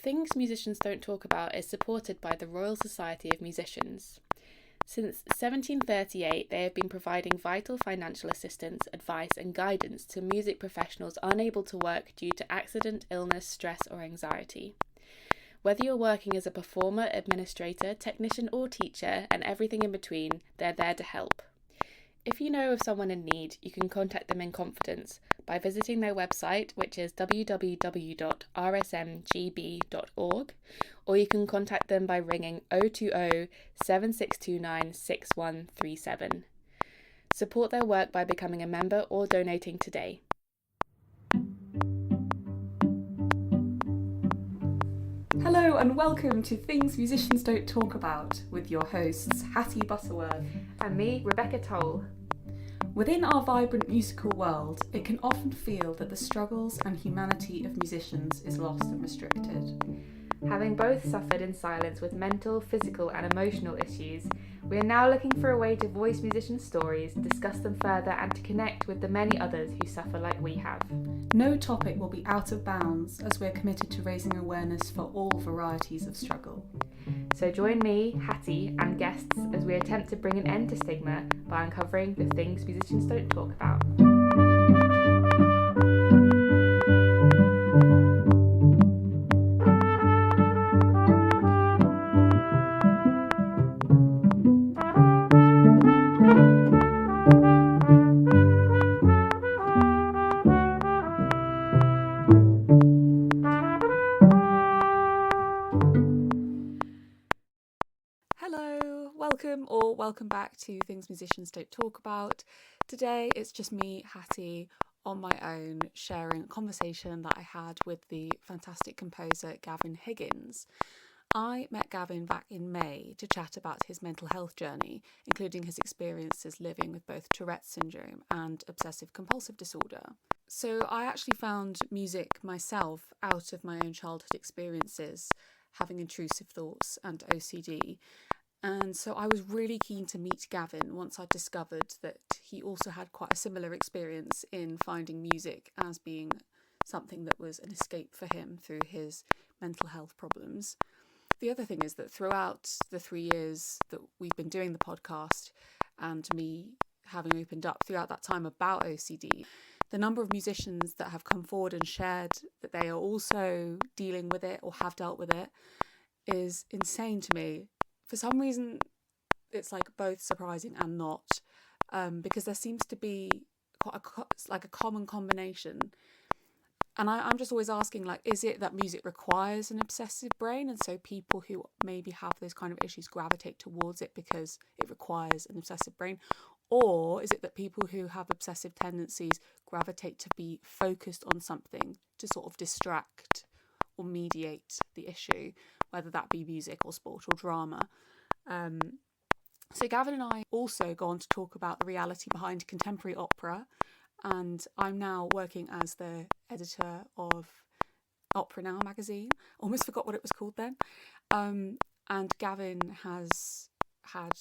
Things Musicians Don't Talk About is supported by the Royal Society of Musicians. Since 1738, they have been providing vital financial assistance, advice and guidance to music professionals unable to work due to accident, illness, stress or anxiety. Whether you're working as a performer, administrator, technician or teacher, and everything in between, they're there to help. If you know of someone in need, you can contact them in confidence by visiting their website, which is www.rsmgb.org, or you can contact them by ringing 020 7629 6137. Support their work by becoming a member or donating today. Hello and welcome to Things Musicians Don't Talk About with your hosts Hattie Butterworth And me, Rebecca Toll. Within our vibrant musical world, it can often feel that the struggles and humanity of musicians is lost and restricted. Having both suffered in silence with mental, physical and emotional issues, we are now looking for a way to voice musicians' stories, discuss them further and to connect with the many others who suffer like we have. No topic will be out of bounds as we're committed to raising awareness for all varieties of struggle. So join me, Hattie and guests as we attempt to bring an end to stigma by uncovering the things musicians don't talk about. Welcome back to Things Musicians Don't Talk About. Today it's just me, Hattie, on my own, sharing a conversation that I had with the fantastic composer Gavin Higgins. I met Gavin back in May to chat about his mental health journey, including his experiences living with both Tourettes syndrome and obsessive compulsive disorder. So I actually found music myself out of my own childhood experiences, having intrusive thoughts and OCD. And so I was really keen to meet Gavin once I discovered that he also had quite a similar experience in finding music as being something that was an escape for him through his mental health problems. The other thing is that throughout the 3 years that we've been doing the podcast and me having opened up throughout that time about OCD, the number of musicians that have come forward and shared that they are also dealing with it or have dealt with it is insane to me. For some reason, it's like both surprising and not, because there seems to be quite a common combination. And I'm just always asking, like, is it that music requires an obsessive brain, and so people who maybe have those kind of issues gravitate towards it because it requires an obsessive brain? Or is it that people who have obsessive tendencies gravitate to be focused on something to sort of distract or mediate the issue, whether that be music or sport or drama? So Gavin and I also go on to talk about the reality behind contemporary opera, and I'm now working as the editor of Opera Now magazine. Almost forgot what it was called then. And Gavin has had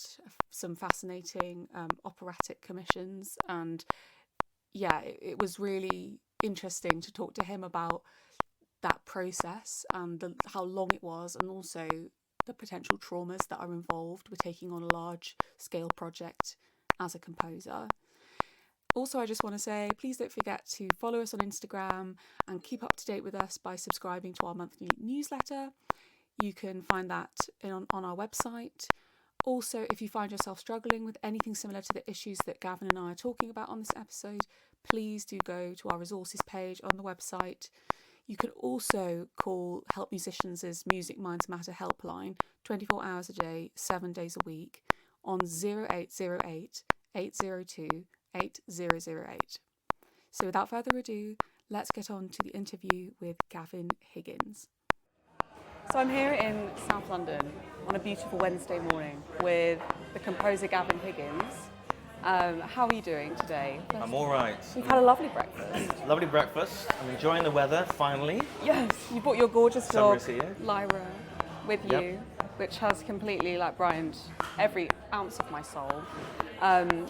some fascinating operatic commissions, and yeah, it was really interesting to talk to him about that process and how long it was, and also the potential traumas that are involved with taking on a large scale project as a composer. Also, I just want to say, please don't forget to follow us on Instagram and keep up to date with us by subscribing to our monthly newsletter. You can find that on our website. Also, if you find yourself struggling with anything similar to the issues that Gavin and I are talking about on this episode, please do go to our resources page on the website. You can also call Help Musicians' Music Minds Matter helpline 24 hours a day, 7 days a week on 0808 802 8008. So without further ado, let's get on to the interview with Gavin Higgins. So I'm here in South London on a beautiful Wednesday morning with the composer Gavin Higgins. How are you doing today? I'm all right. You've had a lovely breakfast. Lovely breakfast. I'm enjoying the weather, finally. Yes, you brought your gorgeous dog, Summer is here. Lyra, with you, which has completely brightened every ounce of my soul. And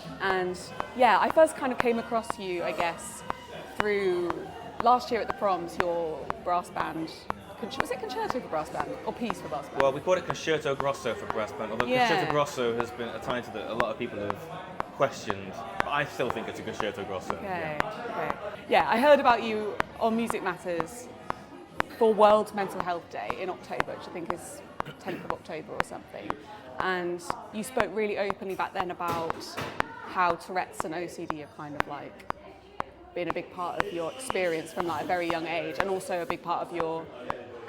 yeah, I first kind of came across you, I guess, through last year at the Proms, your brass band was it concerto for brass band or piece for brass band? Well, we called it Concerto Grosso for brass band, although Yeah. Concerto Grosso has been a title that a lot of people have questioned, but I still think it's a Concerto Grosso. Okay. Yeah, I heard about you on Music Matters for World Mental Health Day in October, which I think is 10th of October or something. And you spoke really openly back then about how Tourettes and OCD are kind of like been a big part of your experience from like a very young age, and also a big part of your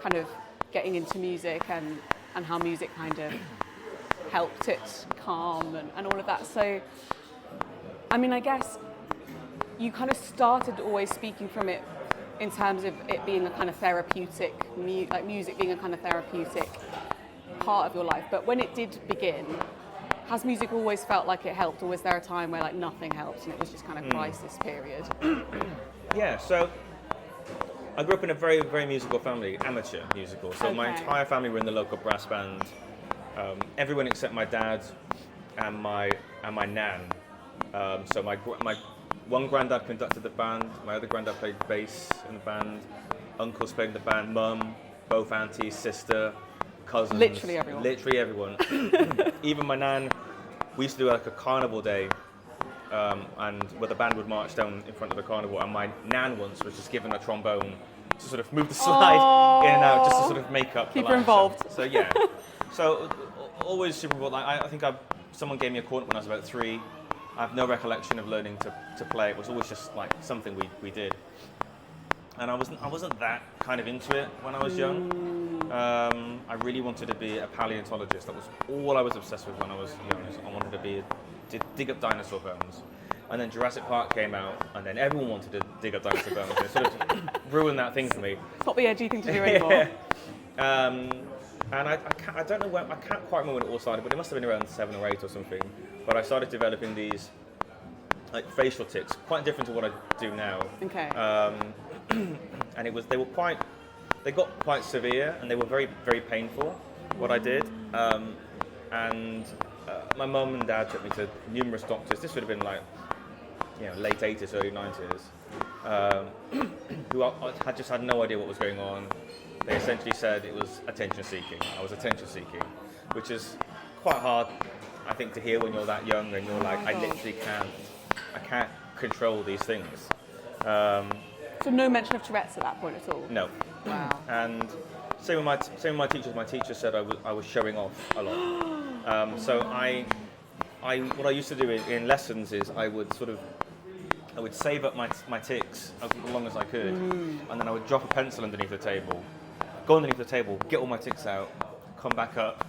kind of getting into music and how music kind of helped it calm and all of that. So, I mean, I guess you kind of started always speaking from it in terms of it being a kind of therapeutic, like music being a kind of therapeutic part of your life. But when it did begin, has music always felt like it helped, or was there a time where like nothing helped and it was just kind of crisis period? Yeah, so I grew up in a very, very musical family, amateur musical. So my entire family were in the local brass band. Everyone except my dad and my nan. So my one granddad conducted the band, my other granddad played bass in the band, uncles played in the band, mum, both aunties, sister, cousins. Literally everyone. Literally everyone. Even my nan, we used to do like a carnival day, and where the band would march down in front of the carnival, and my nan once was just given a trombone to sort of move the slide in and out, just to sort of make up Keep the her line. involved. So yeah, so always super involved. I think someone gave me a cornet when I was about 3. I have no recollection of learning to play. It was always just like something we did, and I wasn't that kind of into it when I was young. I really wanted to be a paleontologist. That was all I was obsessed with when I was young. I wanted to dig up dinosaur bones, and then Jurassic Park came out, and then everyone wanted to dig up dinosaur bones. And it sort of ruined that thing for me. It's not the edgy thing to do anymore. And I don't know when, I can't quite remember when it all started, but it must have been around 7 or 8 or something. But I started developing these like facial tics, quite different to what I do now. Okay. And they got quite severe, and they were very, very painful, what I did. And my mum and dad took me to numerous doctors. This would have been like, late 80s, early 90s, who had just had no idea what was going on. They essentially said it was attention seeking. I was attention seeking, which is quite hard, I think, to hear when you're that young and you're like, I literally can't control these things. So no mention of Tourette's at that point at all? No. Wow. And same with my teachers. My teacher said I was showing off a lot. So what I used to do in lessons is I would save up my tics as long as I could, and then I would drop a pencil underneath the table, go underneath the table, get all my tics out, come back up,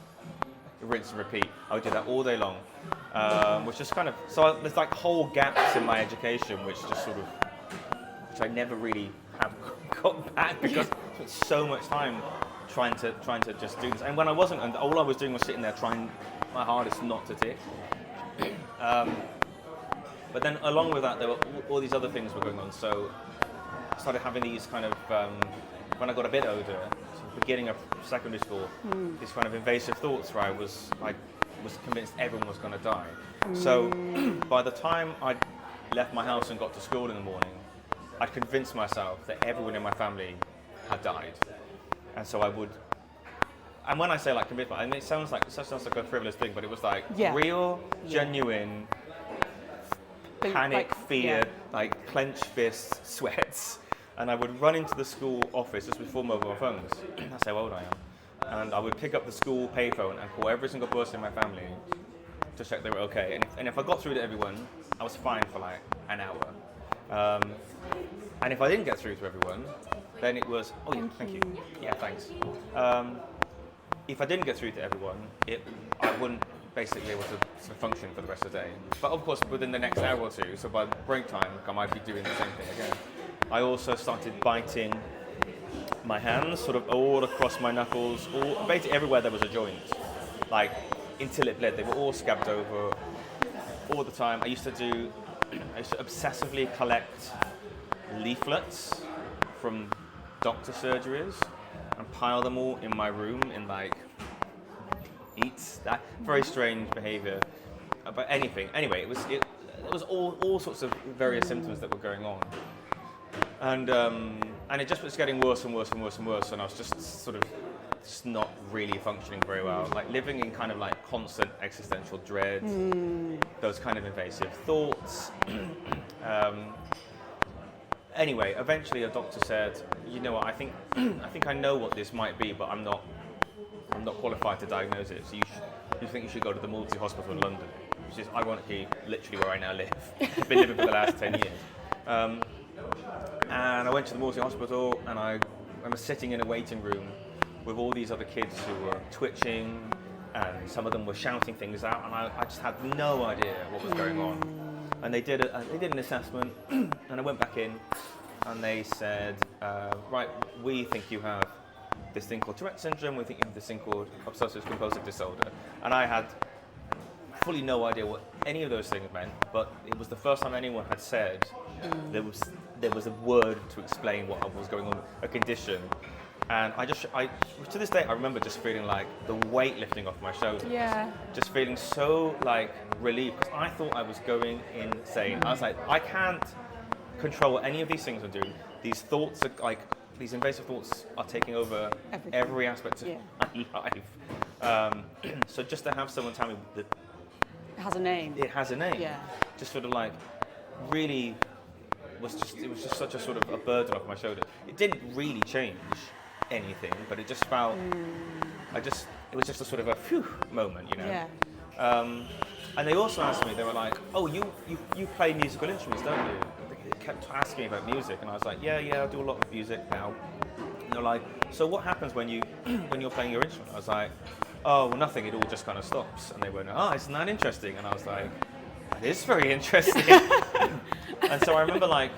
rinse and repeat. I would do that all day long, which is kind of, so there's like whole gaps in my education which I never really have got back because I spent so much time trying to just do this. And when I wasn't, and all I was doing was sitting there trying my hardest not to tic. But then along with that, there were all these other things were going on. So I started having these kind of, when I got a bit older, so beginning of secondary school, these kind of invasive thoughts where I was convinced everyone was going to die. So by the time I left my house and got to school in the morning, I'd convinced myself that everyone in my family had died. And so I would, and when I say like convinced, I mean, it sounds like a frivolous thing, but it was like real, genuine, panic, fear, like clenched fists, sweats, and I would run into the school office. This was before mobile phones. That's how old I am. And I would pick up the school payphone and call every single person in my family to check they were okay. And if I got through to everyone, I was fine for like an hour. And if I didn't get through to everyone, then it was, thank you. Yeah, thanks. If I didn't get through to everyone, I wouldn't basically able to function for the rest of the day. But of course, within the next hour or two, so by break time, I might be doing the same thing again. I also started biting my hands, sort of all across my knuckles, basically everywhere there was a joint, like until it bled. They were all scabbed over all the time. I used to obsessively collect leaflets from doctor surgeries and pile them all in my room in like eats. That very strange behaviour. But anyway, it was all sorts of various symptoms that were going on, and And it just was getting worse and worse and worse and worse, and I was just sort of just not really functioning very well. Like living in kind of like constant existential dread, those kind of invasive thoughts. Anyway, eventually a doctor said, you know what, I think I know what this might be, but I'm not qualified to diagnose it. So you think you should go to the Maudsley Hospital in London, which is ironically literally where I now live. I've been living for the last 10 years. And I went to the Maudsley Hospital, and I remember sitting in a waiting room with all these other kids who were twitching, and some of them were shouting things out, and I just had no idea what was going on. And they did an assessment, and I went back in, and they said, right, we think you have this thing called Tourette's syndrome, we think you have this thing called Obsessive Compulsive disorder. And I had fully no idea what any of those things meant, but it was the first time anyone had said there was a word to explain what was going on, a condition. And I to this day, I remember just feeling like the weight lifting off my shoulders. Yeah. Just feeling so like relieved, because I thought I was going insane. I was like, I can't control any of these things I'm doing. These thoughts are like, these invasive thoughts are taking over every aspect of my life. So just to have someone tell me that It has a name. it has a name, Yeah. just sort of like really it was just such a sort of a burden off my shoulders. It didn't really change anything, but it just felt it was just a sort of a phew moment, you know. Yeah. And they also asked me, they were like, oh, you play musical instruments, don't you? They kept asking me about music, and I was like, yeah, I do a lot of music now. And they're like, so what happens when you're playing your instrument? I was like, oh, well, nothing, it all just kind of stops. And they went, oh, isn't that interesting? And I was like, it is very interesting. And so I remember, like,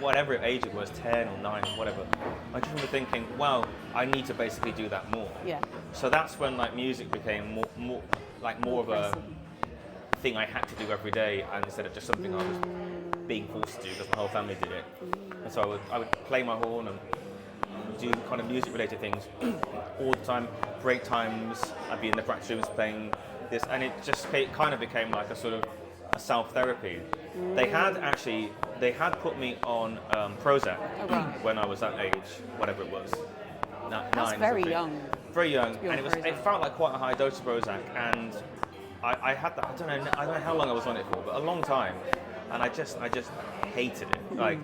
whatever age it was, 10 or 9, whatever, I just remember thinking, well, I need to basically do that more. Yeah. So that's when like music became more of a thing I had to do every day, and instead of just something I was being forced to do because my whole family did it. And so I would play my horn and do kind of music related things all the time. Break times, I'd be in the practice rooms playing this, and it kind of became like a sort of a self-therapy. They had put me on Prozac when I was that age, whatever it was. That's very young. Very young, and it felt like quite a high dose of Prozac, and I had that. I don't know how long I was on it for, but a long time, and I just hated it. Like,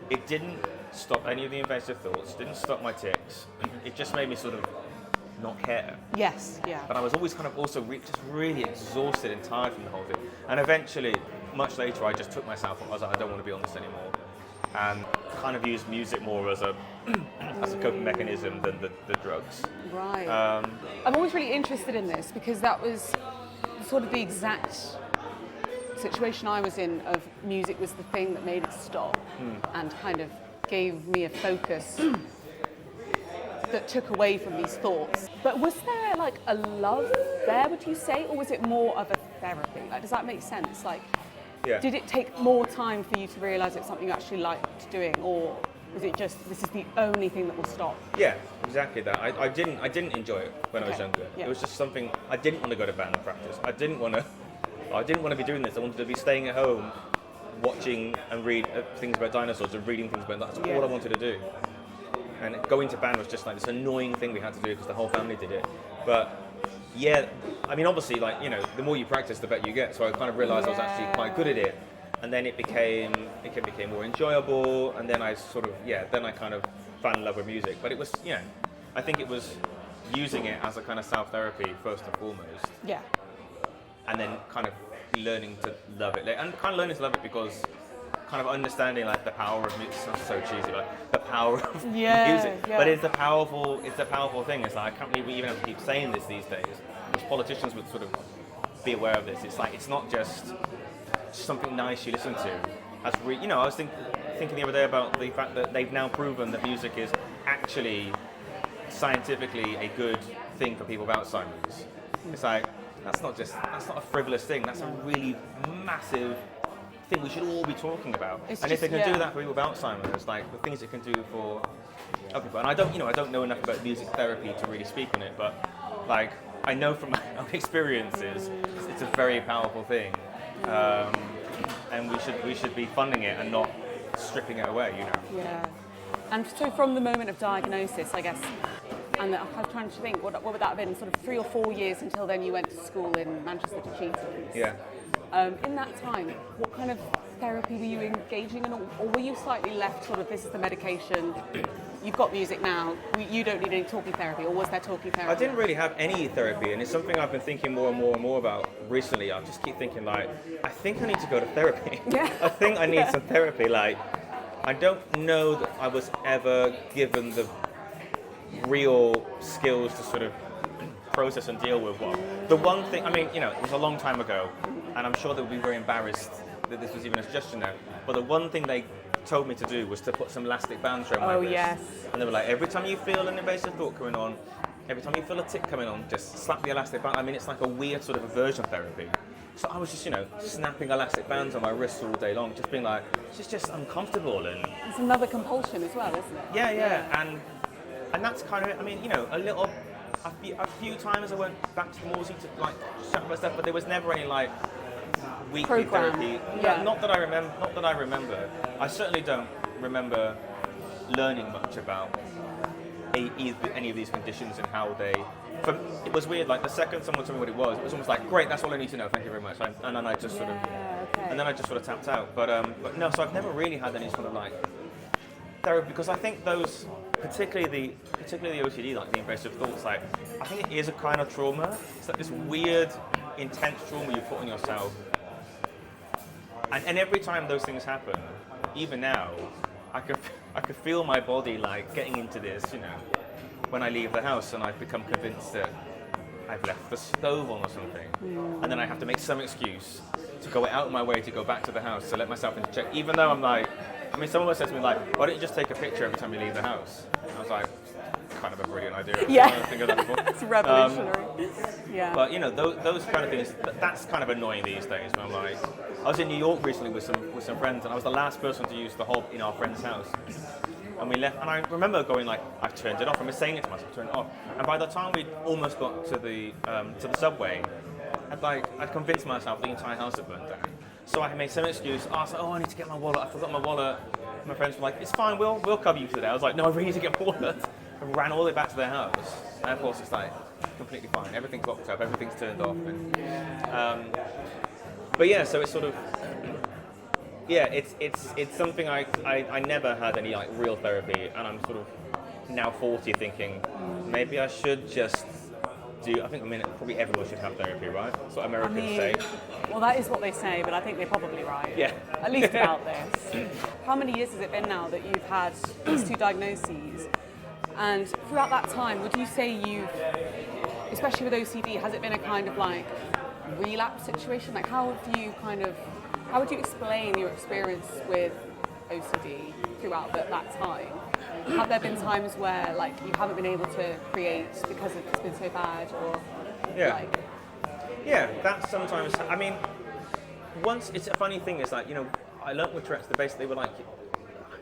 it didn't stop any of the invasive thoughts, didn't stop my tics. It just made me sort of not care. Yes, yeah. But I was always kind of also just really exhausted and tired from the whole thing. And eventually, much later, I just took myself off. I was like, I don't want to be on this anymore, and kind of used music more as a coping mechanism than the drugs. Right. I'm always really interested in this because that was sort of the exact situation I was in, of music was the thing that made it stop and kind of gave me a focus that took away from these thoughts. But was there like a love there, would you say, or was it more of a therapy? Like, does that make sense? Like, did it take more time for you to realise it's something you actually liked doing, or was it just, this is the only thing that will stop? Yeah, exactly that. I didn't enjoy it when I was younger. Yeah. It was just something, I didn't want to go to band practice. I didn't want to be doing this. I wanted to be staying at home, watching and read things about dinosaurs and reading things about that. That's all I wanted to do. And going to band was just like this annoying thing we had to do because the whole family did it. But yeah, I mean, obviously, like, you know, the more you practice, the better you get. So I kind of realised I was actually quite good at it. And then it became more enjoyable. And then I kind of fell in love with music. But it was, you know, I think it was using it as a kind of self-therapy first and foremost. Yeah. And then kind of learning to love it. And kind of learning to love it because kind of understanding like the power of music. It sounds so cheesy, like the power of music. Yeah. But it's a powerful thing. It's like, I can't believe we even have to keep saying this these days. Because politicians would sort of be aware of this. It's like, it's not just something nice you listen to. I was thinking the other day about the fact that they've now proven that music is actually scientifically a good thing for people with Alzheimer's. It's like, that's not a frivolous thing. That's a really massive thing we should all be talking about. If they can do that for people with Alzheimer's, like the things it can do for other people. And I don't know enough about music therapy to really speak on it, but like, I know from my own experiences, it's a very powerful thing, and we should be funding it and not stripping it away, you know. Yeah. And so from the moment of diagnosis, I guess, and I'm trying to think, what would that have been, sort of 3 or 4 years until then you went to school in Manchester to Cheetahs? Yeah. In that time, what kind of therapy were you engaging in, or were you slightly left sort of, this is the medication, you've got music now, you don't need any talking therapy, or was there talking therapy? I didn't really have any therapy, and it's something I've been thinking more and more and more about recently. I just keep thinking, like, I think I need to go to therapy. Yeah. I think I need some therapy. Like, I don't know that I was ever given the real skills to sort of process and deal with what. The one thing, I mean, you know, it was a long time ago, and I'm sure they would be very embarrassed that this was even a suggestion now, but the one thing they told me to do was to put some elastic bands around my wrist. Yes. And they were like, every time you feel an invasive thought coming on, every time you feel a tic coming on, just slap the elastic band. I mean, it's like a weird sort of aversion therapy. So I was just, you know, snapping elastic bands on my wrists all day long, just being like, it's just uncomfortable. And it's another compulsion as well, isn't it? Yeah. And that's kind of it. I mean, you know, a few times I went back to the Maudsley to like chat about stuff, but there was never any like weekly therapy. Yeah. Not that I remember. I certainly don't remember learning much about any of these conditions and how they. It was weird. Like the second someone told me what it was almost like, great, that's all I need to know. Thank you very much. And then I just sort of, and then I just sort of tapped out. But no. So I've never really had any sort of like therapy, because I think those, particularly the OCD, like the invasive thoughts, like I think it is a kind of trauma. It's like this weird, intense trauma you put on yourself. And every time those things happen, even now, I could feel my body like getting into this, you know, when I leave the house and I've become convinced that I've left the stove on or something, and then I have to make some excuse to go out of my way to go back to the house to let myself into check, even though I'm like, I mean, someone said to me like, why don't you just take a picture every time you leave the house? And I was like, kind of a brilliant idea. Yeah. I didn't think of that before. It's revolutionary. Yeah. But you know, those kind of things, that's kind of annoying these days. When I'm like, I was in New York recently with some friends, and I was the last person to use the hob in our friend's house. And we left, and I remember going like, I've turned it off. I remember saying it to myself, turn it off. And by the time we'd almost got to the subway, I'd convinced myself the entire house had burnt down. So I made some excuse. I was like, I need to get my wallet. I forgot my wallet. My friends were like, it's fine, we'll cover you for today. I was like, no, I really need to get my wallet. I ran all the way back to their house, and of course it's like completely fine. Everything's locked up, everything's turned off. And, but yeah, so it's sort of, yeah, it's something I never had any like real therapy, and I'm sort of now 40 thinking maybe I should just I mean, probably everyone should have therapy, right? That's what Americans say. Well, that is what they say, but I think they're probably right. Yeah. At least about this. How many years has it been now that you've had these 2 diagnoses? And throughout that time, would you say especially with OCD, has it been a kind of like relapse situation? Like how would you explain your experience with OCD throughout that time? Have there been times where like you haven't been able to create because it's been so bad, or Yeah, that's sometimes. I mean, once it's a funny thing is like, you know, I learnt with Tourettes, they were like,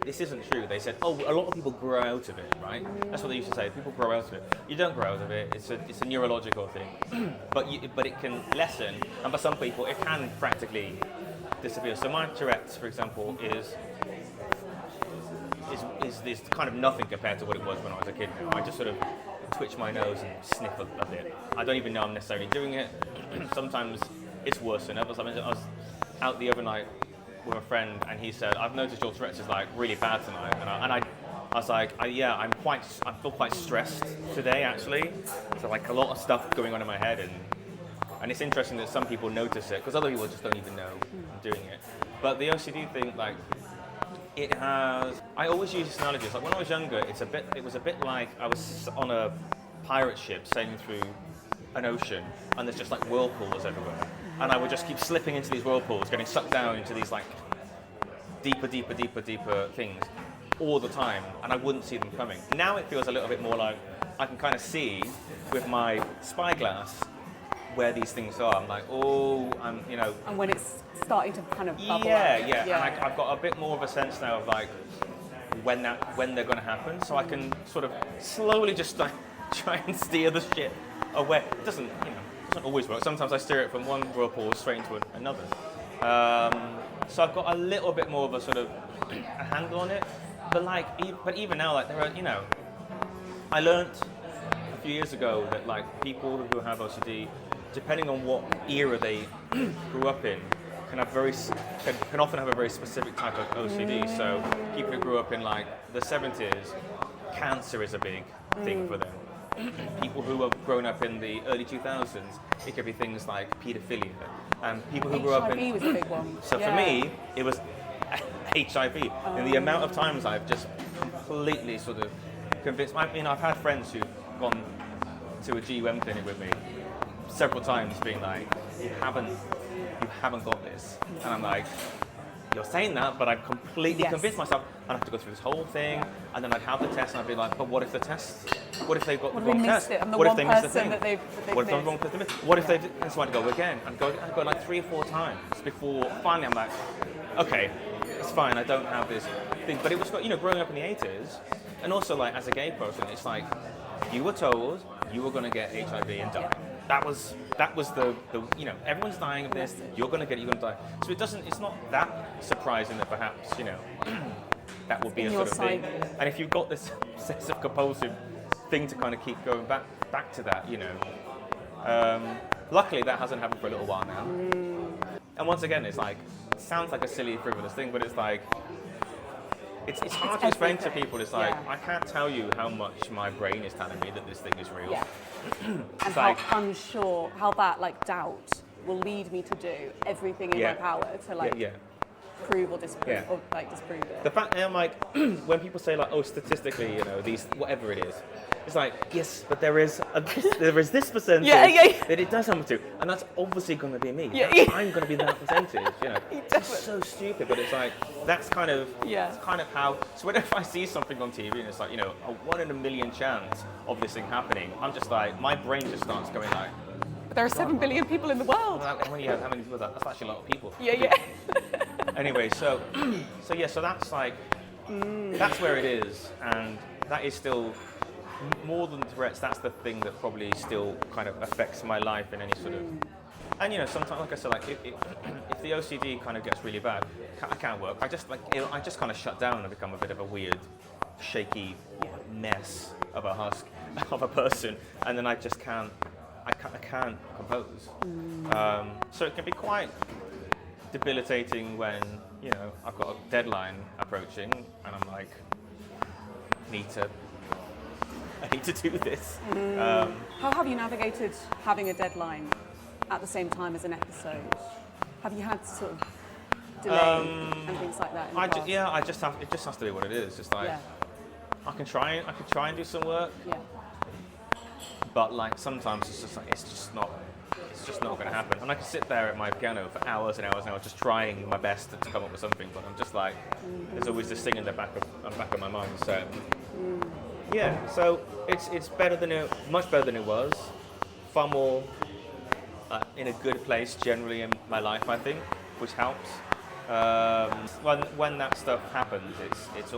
this isn't true. They said, a lot of people grow out of it, right? That's what they used to say. People grow out of it. You don't grow out of it. It's a neurological thing, but it can lessen, and for some people it can practically disappear. So my Tourette's, for example, is this kind of nothing compared to what it was when I was a kid. I just sort of twitch my nose and sniff a bit. I don't even know I'm necessarily doing it. Sometimes it's worse than others. I mean, I was out the other night with a friend, and he said, "I've noticed your Tourette's is like really bad tonight." And I was like, I feel quite stressed today actually. So like a lot of stuff going on in my head, and it's interesting that some people notice it because other people just don't even know I'm doing it. But the OCD thing, like, I always use this analogy. It's like when I was younger, it was a bit like I was on a pirate ship sailing through an ocean, and there's just like whirlpools everywhere, and I would just keep slipping into these whirlpools, getting sucked down into these like deeper things all the time, and I wouldn't see them coming. Now it feels a little bit more like I can kind of see with my spyglass where these things are. I'm like, you know. And when it's starting to kind of bubble up. Yeah. And I've got a bit more of a sense now of like when they're going to happen, so I can sort of slowly just like try and steer the ship away. It doesn't always work. Sometimes I steer it from one whirlpool straight into another. So I've got a little bit more of a sort of a handle on it. But like, but even now, like there are, I learned a few years ago that like people who have OCD, depending on what era they grew up in, can often have a very specific type of OCD. So people who grew up in like the 70s, cancer is a big thing for them. People who have grown up in the early 2000s, it could be things like paedophilia. And people who grew up in... HIV was a big one. So for me, it was HIV. And the amount of times I've just completely sort of convinced... I've had friends who've gone to a GUM clinic with me several times being like, you haven't got this. And I'm like, you're saying that, but I've completely convinced myself. I'd have to go through this whole thing, and then I'd have the test, and I'd be like, but what if the test? What if they've got the wrong test? What if they missed the thing? What if they're wrong person? What if they? And so I'd go again. I'd go like 3 or 4 times before finally I'm like, okay, it's fine. I don't have this thing. But it was, growing up in the 80s, and also like as a gay person, it's like you were told you were going to get HIV and die. That was the everyone's dying of this. You're going to get it. You're going to die. So it's not that surprising that perhaps that would be a sort of thing. And if you've got this obsessive compulsive thing to kind of keep going back to that, luckily that hasn't happened for a little while now. And once again, it's like it sounds like a silly, frivolous thing, but it's like it's hard to explain to people. It's like I can't tell you how much my brain is telling me that this thing is real. Yeah. And how unsure, how that like doubt will lead me to do everything in my power to prove or disprove or like disprove it. The fact that I'm like, when people say like, oh, statistically, these whatever it is, it's like yes, but there is this percentage that it does happen to, and that's obviously going to be me. I'm going to be that percentage. It's so stupid, but it's like that's kind of how. So whenever I see something on TV and it's like a 1 in a million chance of this thing happening, I'm just like my brain just starts going like. But there are 7 billion people in the world. How many people is that? That's actually a lot of people. Yeah. Anyway, so that's like that's where it is, and that is still more than Tourette's. That's the thing that probably still kind of affects my life in any sort of. And sometimes, like I said, like if the OCD kind of gets really bad, I can't work. I just kind of shut down and become a bit of a weird, shaky mess of a husk of a person, and then I just can't. I can't compose. So it can be quite debilitating when I've got a deadline approaching and I'm like, I need to do this. How have you navigated having a deadline at the same time as an episode? Have you had to sort of delay and things like that? It just has to be what it is. Just like I can try and do some work. Yeah. But like sometimes it's just not going to happen. And I can sit there at my piano for hours and hours and hours just trying my best to come up with something, but I'm just like there's always this thing in the back of my mind. So so it's much better than it was. Far more in a good place generally in my life, I think, which helps. When that stuff happens, it's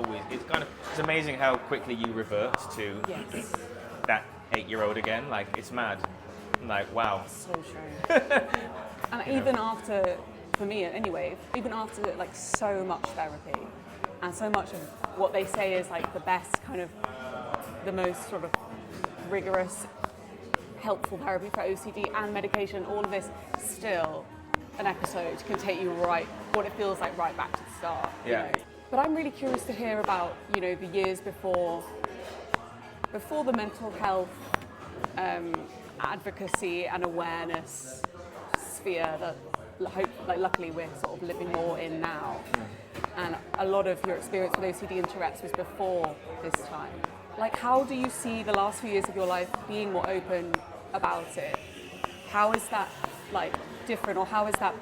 amazing how quickly you revert to that 8-year-old again. Like it's mad. Like wow. So true. And even after, for me anyway, even after like so much therapy and so much of what they say is like the best kind of the most sort of rigorous, helpful therapy for OCD and medication, all of this, still an episode can take you what it feels like right back to the start. But I'm really curious to hear about the years before the mental health advocacy and awareness sphere that luckily we're sort of living more in now. And a lot of your experience with OCD and Tourette's was before this time. Like, how do you see the last few years of your life being more open about it? How is that different, or how is that,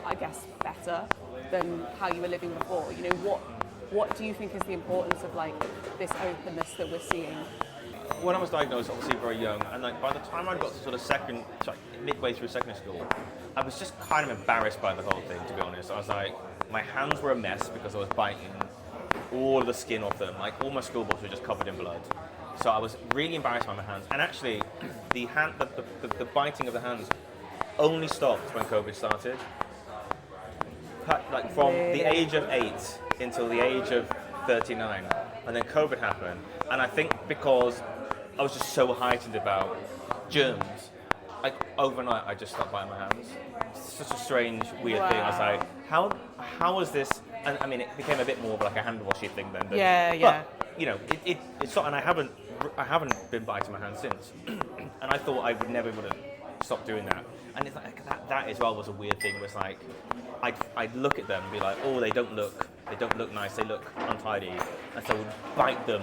I guess, better than how you were living before? What do you think is the importance of this openness that we're seeing? When I was diagnosed, obviously very young, and by the time I got to sort of midway through secondary school, I was just kind of embarrassed by the whole thing, to be honest. I was like, my hands were a mess because I was biting all of the skin off them. Like all my school books were just covered in blood. So I was really embarrassed by my hands. And actually, the biting of the hands only stopped when COVID started. From the age of 8 until the age of 39, and then COVID happened, and I think because I was just so heightened about germs, like overnight I just stopped biting my hands. It's such a strange, weird thing. I was like, how was this? And I mean, it became a bit more of like a hand washy thing then. Yeah, yeah. But you know, it's not, and I haven't been biting my hands since, and I thought I wouldn't stop doing that. And it's like that as well was a weird thing. Was like, I'd look at them and be like, oh, they don't look nice. They look untidy, and so I would bite them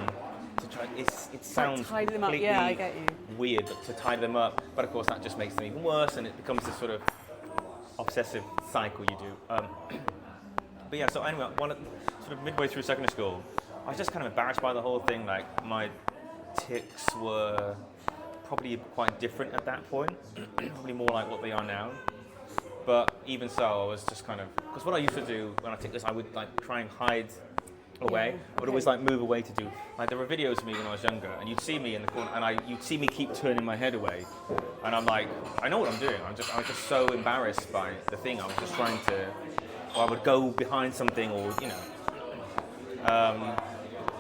to try. It sounds tidy them up. completely Yeah, I get you. weird to tie them up, but of course that just makes them even worse, and it becomes this sort of obsessive cycle you do. But yeah, so anyway, sort of midway through secondary school, I was just kind of embarrassed by the whole thing. Like my tics were probably quite different at that point, probably more like what they are now. But even so, I was just kind of, because what I used to do when I took this, I would like try and hide away. I would always like move away to do, like there were videos of me when I was younger, and you'd see me in the corner, and you'd see me keep turning my head away, and I'm like, I know what I'm doing. I was just so embarrassed by the thing. I was just trying to, or I would go behind something, or you know,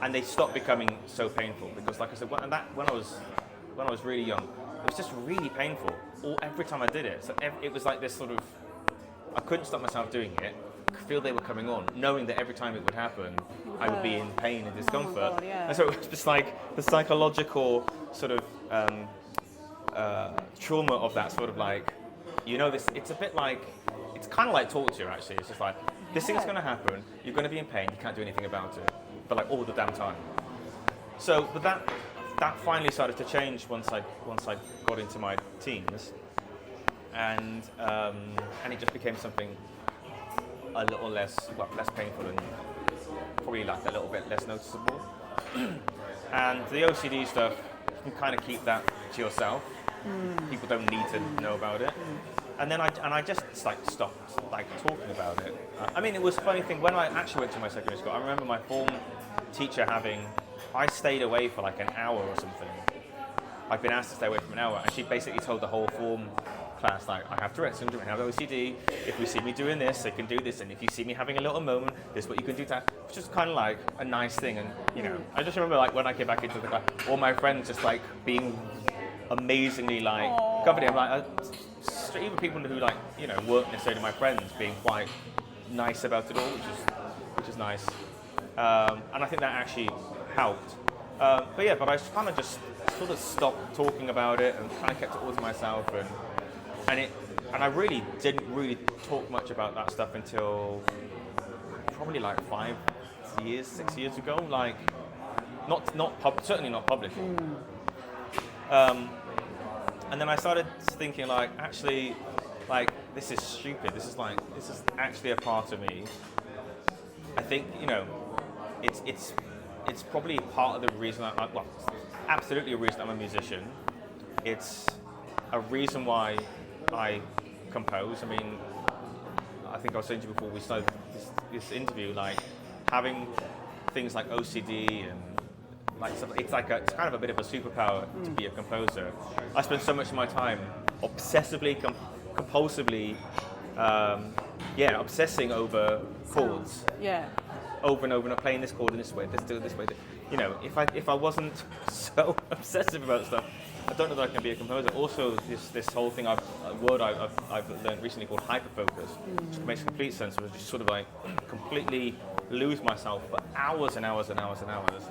and they stopped becoming so painful because, like I said, when I was really young, it was just really painful. Every time I did it, so it was like this sort of, I couldn't stop myself doing it. I could feel they were coming on, knowing that every time it would happen, I would be in pain and discomfort. God, yeah. And so it was just like the psychological sort of trauma of that sort of like, you know, this. It's a bit like, it's kind of like torture actually. It's just like, this thing's going to happen, you're going to be in pain, you can't do anything about it, but like all the damn time. So, but that finally started to change once I got into my teens, and it just became something a little less painful and probably like a little bit less noticeable. And the OCD stuff, you can kind of keep that to yourself. People don't need to know about it. And then I just like stopped like talking about it. I mean, it was a funny thing when I actually went to my secondary school. I remember my form teacher I stayed away for like an hour or something. I've been asked to stay away for an hour, and she basically told the whole form class, like, I have Tourettes syndrome, I have OCD, if you see me doing this, I can do this, and if you see me having a little moment, this is what you can do to that. Which is kind of like a nice thing, and you know, I just remember like when I came back into the class, all my friends just like being amazingly like confident. Like, even people who like, you know, weren't necessarily my friends, being quite nice about it all, which is nice. And I think that actually helped. But I kind of just sort of stopped talking about it and kind of kept it all to myself, and I really didn't really talk much about that stuff until probably like 6 years ago. Like, certainly not publicly. And then I started thinking like, actually, like this is stupid. This is actually a part of me. I think, you know, it's probably part of the reason absolutely a reason I'm a musician. It's a reason why I compose. I mean, I think I was saying to you before we started this interview, like having things like OCD and like stuff, it's kind of a bit of a superpower to be a composer. I spend so much of my time obsessively, compulsively, obsessing over chords. Yeah. Over and over, and playing this chord in this way, let's do it this way. You know, if I wasn't so obsessive about stuff, I don't know that I can be a composer. Also, this whole thing I've learned recently called hyperfocus, which makes complete sense. I just sort of like completely lose myself for hours and hours and hours and hours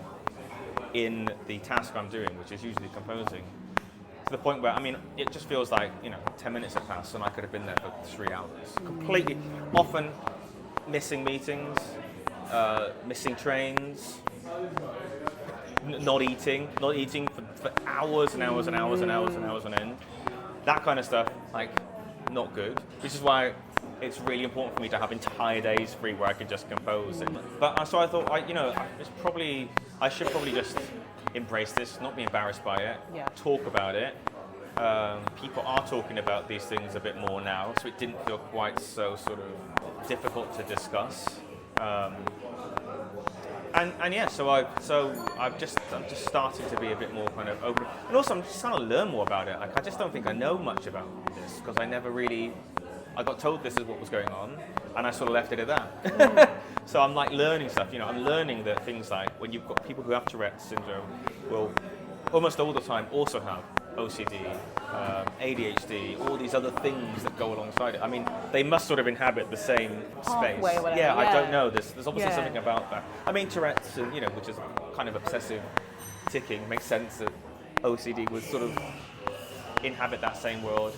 in the task I'm doing, which is usually composing. To the point where, I mean, it just feels like, you know, 10 minutes have passed and I could have been there for 3 hours. Completely, often missing meetings, missing trains, not eating for hours and hours and hours and hours and hours on end. That kind of stuff, like, not good. Which is why it's really important for me to have entire days free where I can just compose. But so I thought, I should probably just embrace this, not be embarrassed by it, talk about it. People are talking about these things a bit more now, so it didn't feel quite so sort of difficult to discuss. I'm just starting to be a bit more kind of open, and also I'm just trying to learn more about it. Like, I just don't think I know much about this because I got told this is what was going on, and I sort of left it at that. So I'm like learning stuff, I'm learning that things like when you've got people who have Tourette's syndrome will almost all the time also have OCD, ADHD, all these other things that go alongside it. I mean, they must sort of inhabit the same space. Whatever, yeah, I yeah. don't know. There's obviously something about that. I mean, Tourette's, which is kind of obsessive ticking, makes sense that OCD would sort of inhabit that same world.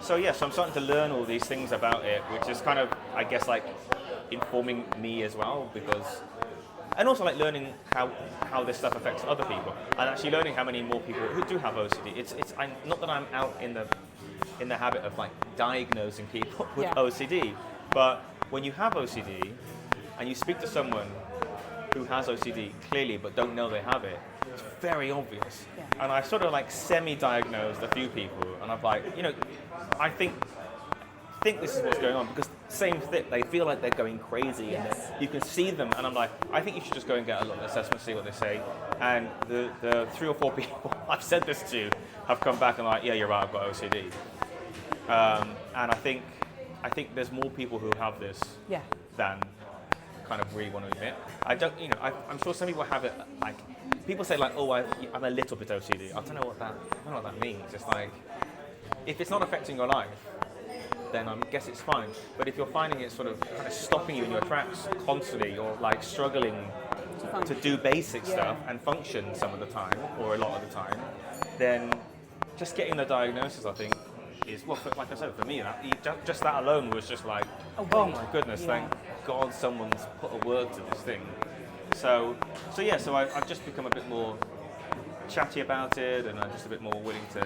So I'm starting to learn all these things about it, which is kind of, I guess, like informing me as well, and also like learning how this stuff affects other people, and actually learning how many more people who do have OCD. I'm not that I'm out in the habit of like diagnosing people with OCD, but when you have OCD and you speak to someone who has OCD clearly but don't know they have it, it's very obvious. Yeah. And I sort of like semi-diagnosed a few people, and I'm like, I think this is what's going on, because same thing, they feel like they're going crazy. Yes. And you can see them, and I'm like, I think you should just go and get a little assessment, see what they say. And the 3 or 4 people I've said this to have come back and like, yeah, you're right, I've got OCD. And I think there's more people who have this than kind of really want to admit. I don't, I'm sure some people have it, like, people say like, oh, I'm a little bit OCD. I don't know what that means. It's like, if it's not affecting your life, then I guess it's fine. But if you're finding it sort of kind of stopping you in your tracks constantly, you're like struggling to do basic stuff and function some of the time, or a lot of the time, then just getting the diagnosis, I think, is, well, like I said, for me, just that alone was just like, oh my goodness, thank God someone's put a word to this thing. So I've just become a bit more chatty about it, and I'm just a bit more willing to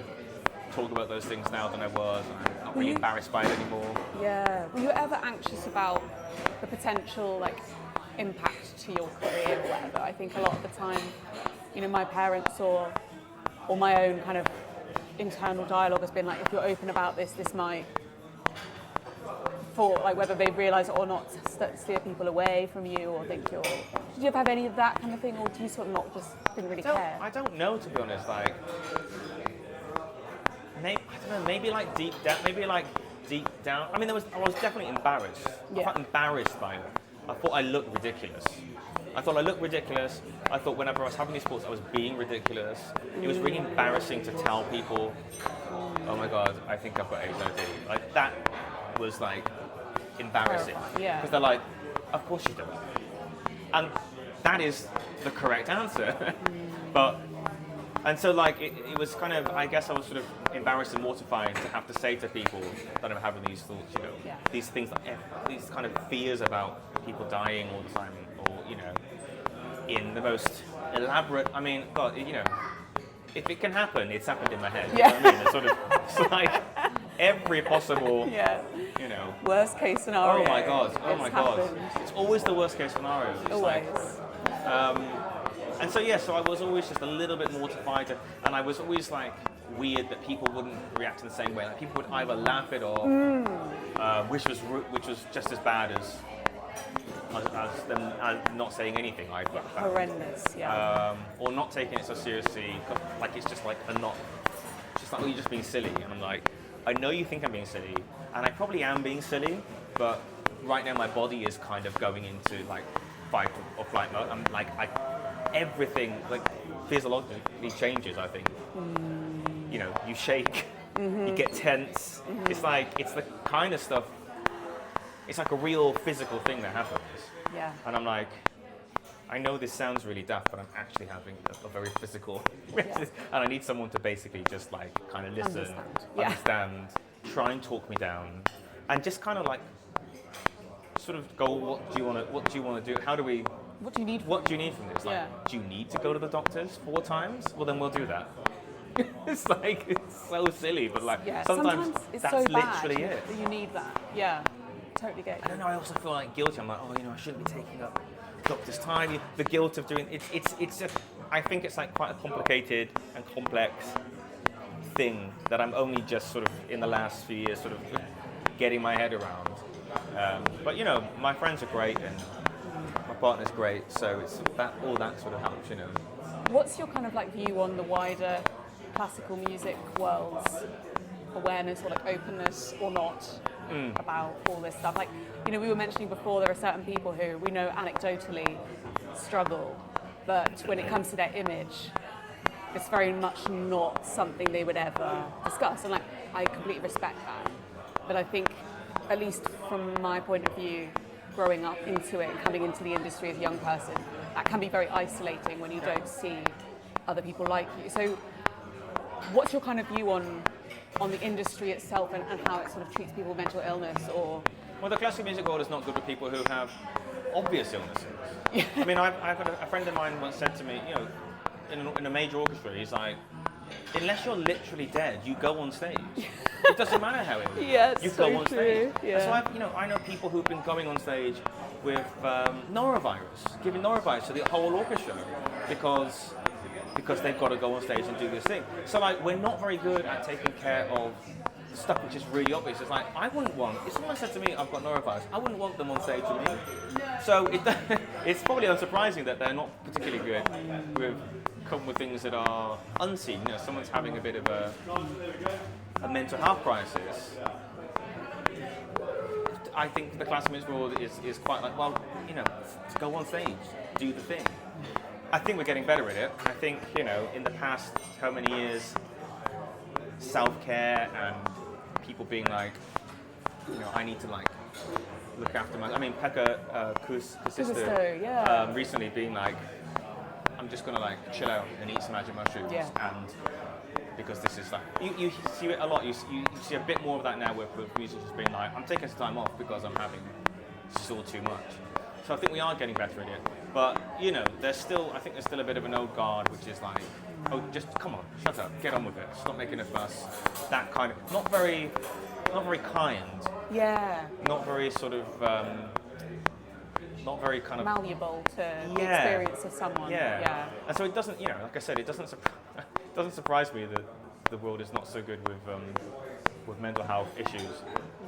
talk about those things now than I was, and I'm not really embarrassed by it anymore. Yeah. Were you ever anxious about the potential like impact to your career or whatever? I think a lot of the time, my parents or my own kind of internal dialogue has been like, if you're open about this might, for like whether they realise it or not, steer people away from you, or think you're. Did you ever have any of that kind of thing, or do you sort of not just didn't really care? I don't know, to be honest. Like, I don't know. Maybe like deep down. I mean, I was definitely embarrassed. I felt embarrassed by it. I thought I looked ridiculous. I thought whenever I was having these thoughts, I was being ridiculous. It was really embarrassing to tell people, oh my God, I think I've got HOD. Like, that was like embarrassing. Yeah. Because they're like, of course you don't. And that is the correct answer. And so like, it was kind of, I guess I was sort of embarrassed and mortified to have to say to people that I'm having these thoughts, these things, these kind of fears about people dying all the time, or, in the most elaborate, I mean, God, if it can happen, it's happened in my head. You know what I mean? It's like every possible, worst case scenario. Oh my God. It's always the worst case scenario. It's always. And so I was always just a little bit mortified, and I was always like weird that people wouldn't react in the same way. Like, people would either laugh it off, which was just as bad as them not saying anything. Horrendous, or not taking it so seriously, like it's just like oh, you're just being silly. And I'm like, I know you think I'm being silly, and I probably am being silly, but right now my body is kind of going into like fight or flight mode. I'm like, everything like physiologically changes, I think. You shake, you get tense. It's the kind of stuff, it's like a real physical thing that happens. Yeah. And I'm like, I know this sounds really daft, but I'm actually having a very physical, and I need someone to basically just like kind of listen, understand, try and talk me down, and just kind of like sort of go, what do you want to do? How do we? What do you need? What do you need from this? Like, do you need to go to the doctors 4 times? Well, then we'll do that. It's like, it's so silly, but like sometimes it's that's so literally bad it. That you need that. Yeah, totally get it. I don't know. I also feel like guilty. I'm like, I shouldn't be taking up doctor's time. The guilt of doing it's I think it's like quite a complicated and complex thing that I'm only just sort of in the last few years sort of getting my head around. But my friends are great and my partner's great, so it's all that sort of helps. What's your kind of like view on the wider classical music world's awareness or like openness or not about all this stuff. Like, you know, we were mentioning before, there are certain people who we know anecdotally struggle, but when it comes to their image, it's very much not something they would ever discuss. And like, I completely respect that. But I think, at least from my point of view, growing up into it and coming into the industry as a young person, that can be very isolating when you don't see other people like you. So what's your kind of view on the industry itself and how it sort of treats people with mental illness? Or Well, the classical music world is not good for people who have obvious illnesses. I mean, I've got a friend of mine once said to me, you know, in a major orchestra, he's like, unless you're literally dead, you go on stage. It doesn't matter how it is. Yeah, you go on stage. Yeah. So I know people who've been going on stage with norovirus, giving norovirus to the whole orchestra because they've got to go on stage and do this thing. So like, we're not very good at taking care of stuff which is really obvious. It's like, I wouldn't want, if someone said to me, I've got norovirus, I wouldn't want them on stage with me. So it's probably unsurprising that they're not particularly good with come with things that are unseen. You know, someone's having a bit of a mental health crisis. I think the classical music world is quite like, well, you know, to go on stage, do the thing. I think we're getting better at it. I think, you know, in the past, how many years, self-care and people being like, you know, I need to like look after my. I mean, Pekka Kusisto, recently being like, I'm just gonna like chill out and eat some magic mushrooms, and because this is like you see it a lot. You see a bit more of that now with musicians being like, I'm taking some time off because I'm having it's all too much. So I think we are getting better at it, but you know, I think there's still a bit of an old guard, which is like, oh, just come on, shut up, get on with it, stop making a fuss. That kind of not very kind. Yeah. Not very sort of. Not very kind of malleable to the experience of someone. Yeah. And so it doesn't, you know, like I said, it doesn't surprise me that the world is not so good with mental health issues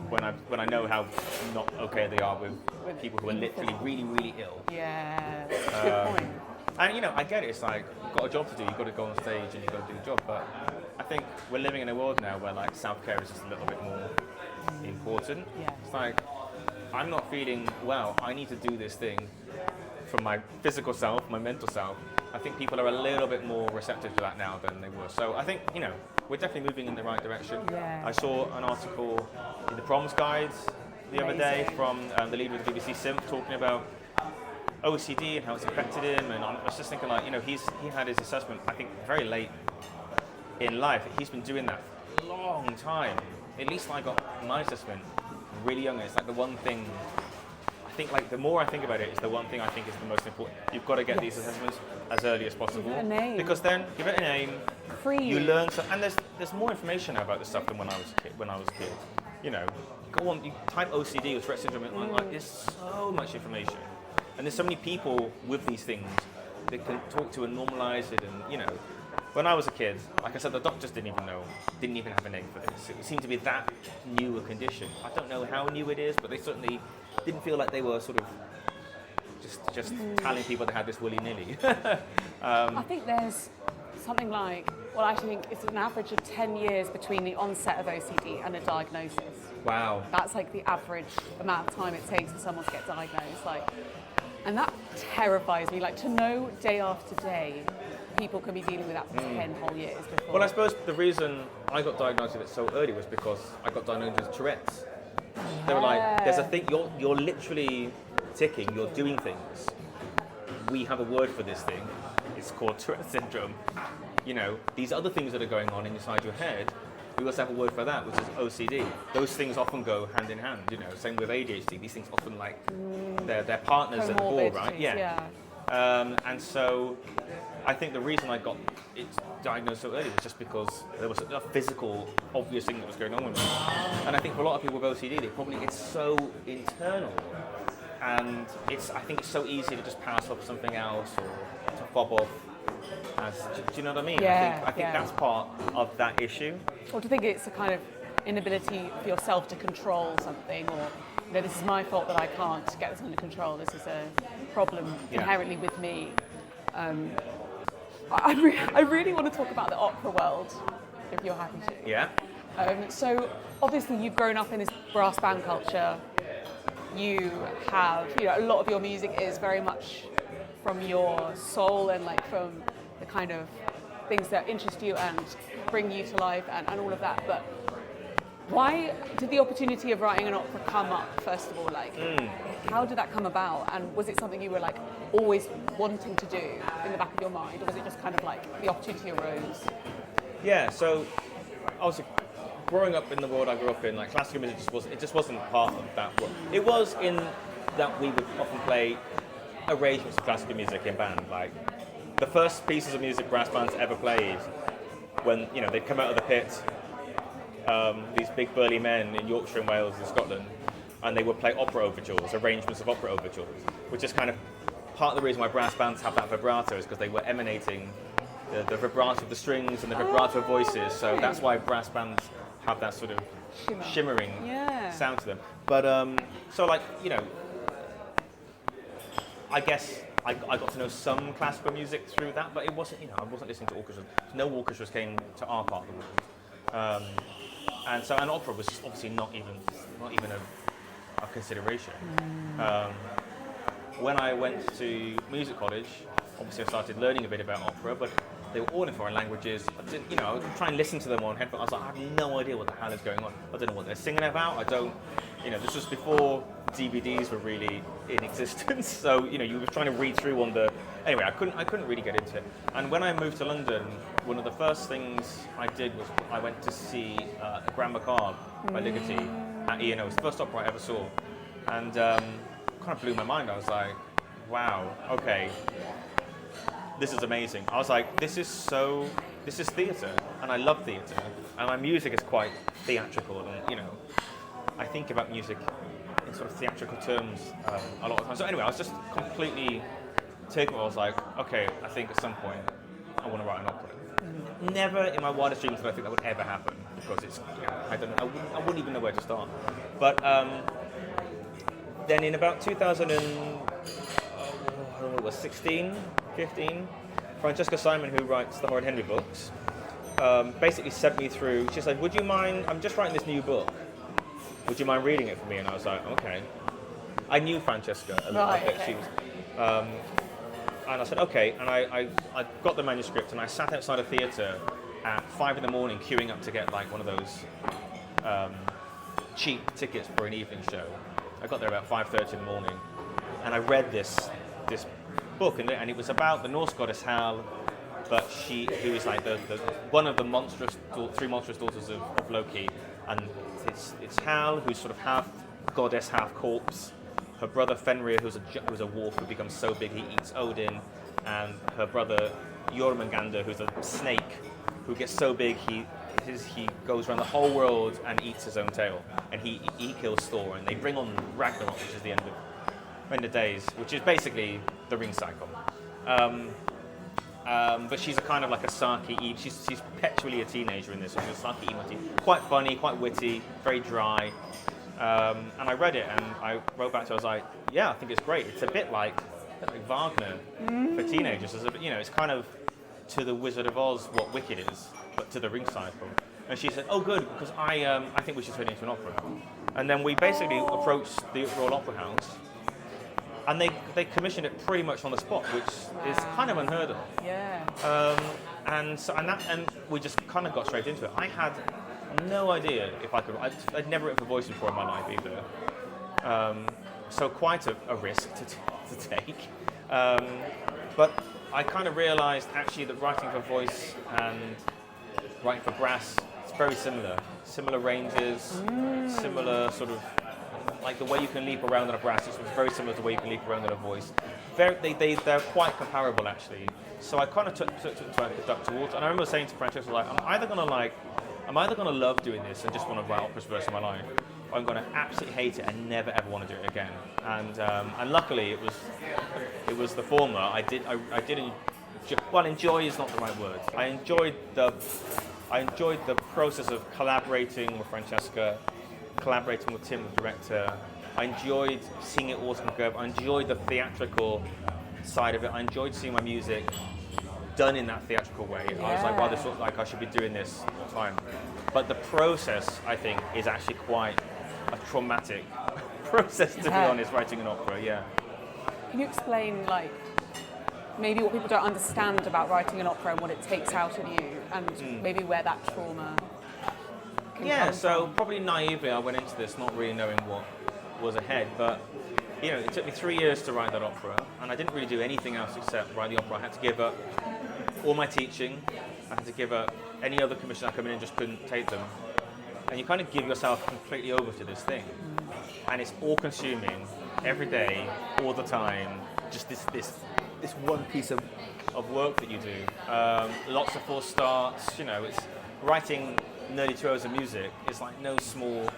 when I know how not okay they are with people who are literally really, really ill. Yeah, that's a good point. And you know, I get it. It's like, you've got a job to do. You've got to go on stage and you've got to do the job. But I think we're living in a world now where like self-care is just a little bit more important. Yeah. It's like, I'm not feeling well, I need to do this thing for my physical self, my mental self. I think people are a little bit more receptive to that now than they were. So I think, you know, we're definitely moving in the right direction. Yeah. I saw an article in the Proms Guide the other day from the leader of the BBC Synth talking about OCD and how it's affected him. And I was just thinking, like, you know, he had his assessment, I think, very late in life. He's been doing that for a long time. At least I got my assessment really young. It's like the one thing I think, like, the more I think about it, it's the one thing I think is the most important. You've got to get these assessments as early as possible. Give it a name. Because then give it a name. Free. You learn and there's more information now about this stuff than when I was a kid. You know, go on, you type OCD or Tourette's syndrome and like, there's so much information. And there's so many people with these things that can talk to and normalize it. And you know, when I was a kid, like I said, the doctors didn't even have a name for this. It seemed to be that new a condition. I don't know how new it is, but they certainly didn't feel like they were sort of just telling people they had this willy-nilly. I think there's something like, well, I actually think it's an average of 10 years between the onset of OCD and a diagnosis. Wow. That's like the average amount of time it takes for someone to get diagnosed. Like, and that terrifies me. Like, to know day after day people can be dealing with that for 10 whole years before. Well, I suppose the reason I got diagnosed with it so early was because I got diagnosed with Tourette's. They were like, there's a thing, you're literally ticking, you're doing things. We have a word for this thing. It's called Tourette's syndrome. You know, these other things that are going on inside your head, we also have a word for that, which is OCD. Those things often go hand in hand, you know, same with ADHD. These things often, like, they're partners at all, right? Yeah. And so I think the reason I got it diagnosed so early was just because there was a physical, obvious thing that was going on with me. And I think for a lot of people with OCD, it's so internal. And I think it's so easy to just pass off something else or to fob off. Do you know what I mean? Yeah, I think that's part of that issue. Or to think it's a kind of inability for yourself to control something, or, you know, this is my fault that I can't get this under control. This is a problem inherently with me. I really want to talk about the opera world, if you're happy to. Yeah. So obviously you've grown up in this brass band culture. You have, a lot of your music is very much from your soul and like from the kind of things that interest you and bring you to life and all of that. But why did the opportunity of writing an opera come up, first of all? Like, how did that come about? And was it something you were like always wanting to do in the back of your mind? Or was it just kind of like the opportunity arose? Yeah, so obviously growing up in the world I grew up in, like classical music just wasn't part of that world. It was in that we would often play arrangements of classical music in band. Like the first pieces of music brass bands ever played when they'd come out of the pit, these big burly men in Yorkshire and Wales and Scotland, and they would play opera overtures, arrangements of opera overtures, which is kind of part of the reason why brass bands have that vibrato, is because they were emanating the vibrato of the strings and the vibrato of voices. So that's why brass bands have that sort of shimmering sound to them. But I guess I got to know some classical music through that, but it wasn't, I wasn't listening to orchestras. No orchestras came to our part of the world. And opera was obviously not even a consideration. When I went to music college, obviously I started learning a bit about opera, but they were all in foreign languages. I would try and listen to them on headphones. I was like, I have no idea what the hell is going on. I don't know what they're singing about. This was before DVDs were really in existence. So, you were trying to read through anyway, I couldn't really get into it. And when I moved to London, one of the first things I did was I went to see Grand Macabre by Ligeti at E&O. It was the first opera I ever saw. And kind of blew my mind. I was like, wow, okay. This is amazing. I was like, this is theatre, and I love theatre, and my music is quite theatrical, and I think about music in sort of theatrical terms a lot of times. So anyway, I was just completely taken. I was like, okay, I think at some point I want to write an opera. Never in my wildest dreams did I think that would ever happen, because it's I wouldn't even know where to start. But then in about 2016, 15, Francesca Simon, who writes the Horrid Henry books, basically sent me through. She said, "Would you mind? I'm just writing this new book. Would you mind reading it for me?" And I was like, "Okay." I knew Francesca a little bit. She was, and I said, "Okay." And I got the manuscript, and I sat outside a theatre at 5 a.m, queuing up to get like one of those cheap tickets for an evening show. I got there about 5:30 in the morning, and I read this book, and it was about the Norse goddess Hel, but who is like the one of the three monstrous daughters of Loki, and it's Hel, who's sort of half goddess, half corpse. Her brother Fenrir, who's a wolf who becomes so big he eats Odin, and her brother Jormungandr, who's a snake who gets so big he goes around the whole world and eats his own tail, and he kills Thor, and they bring on Ragnarok, which is the end of days, which is basically the ring cycle. But she's a kind of like a sarky, she's perpetually a teenager in this, so she's a sarky emo teen. Quite funny, quite witty, very dry. And I read it, and I wrote back to her, I was like, yeah, I think it's great. It's a bit like Wagner for teenagers. It's kind of to the Wizard of Oz what Wicked is, but to the ring cycle. And she said, oh good, because I think we should turn it into an opera. And then we basically approached the Royal Opera House, and they commissioned it pretty much on the spot, which is kind of unheard of. Yeah. And we just kind of got straight into it. I had no idea if I could. I'd never written for voice before in my life either. So quite a risk to take. But I kind of realised actually that writing for voice and writing for brass, it's very similar. Similar ranges, similar sort of, like the way you can leap around on a brass is very similar to the way you can leap around on a voice. They're quite comparable actually. So I kind of took a duck towards, and I remember saying to Francesca, like, I'm either gonna love doing this and just want to write operas for the rest of my life, or I'm gonna absolutely hate it and never ever want to do it again. And luckily it was the former. I did enjoy is not the right word. I enjoyed the process of collaborating with Francesca, collaborating with Tim, the director. I enjoyed seeing it all come together. I enjoyed the theatrical side of it. I enjoyed seeing my music done in that theatrical way. I was like, wow, this looks like I should be doing this all the time. But the process, I think, is actually quite a traumatic process, to be honest, writing an opera, Can you explain, like, maybe what people don't understand about writing an opera and what it takes out of you, and maybe where that trauma can come so from? probably naively I went into this not really knowing what was ahead, but you know, it took me 3 years to write that opera, and I didn't really do anything else except write the opera. I had to give up all my teaching, I had to give up any other commission that come in and just couldn't take them. And you kind of give yourself completely over to this thing. And it's all consuming, every day, all the time, just this one piece of work that you do. Lots of false starts, you know, it's writing nearly 2 hours of music is like no small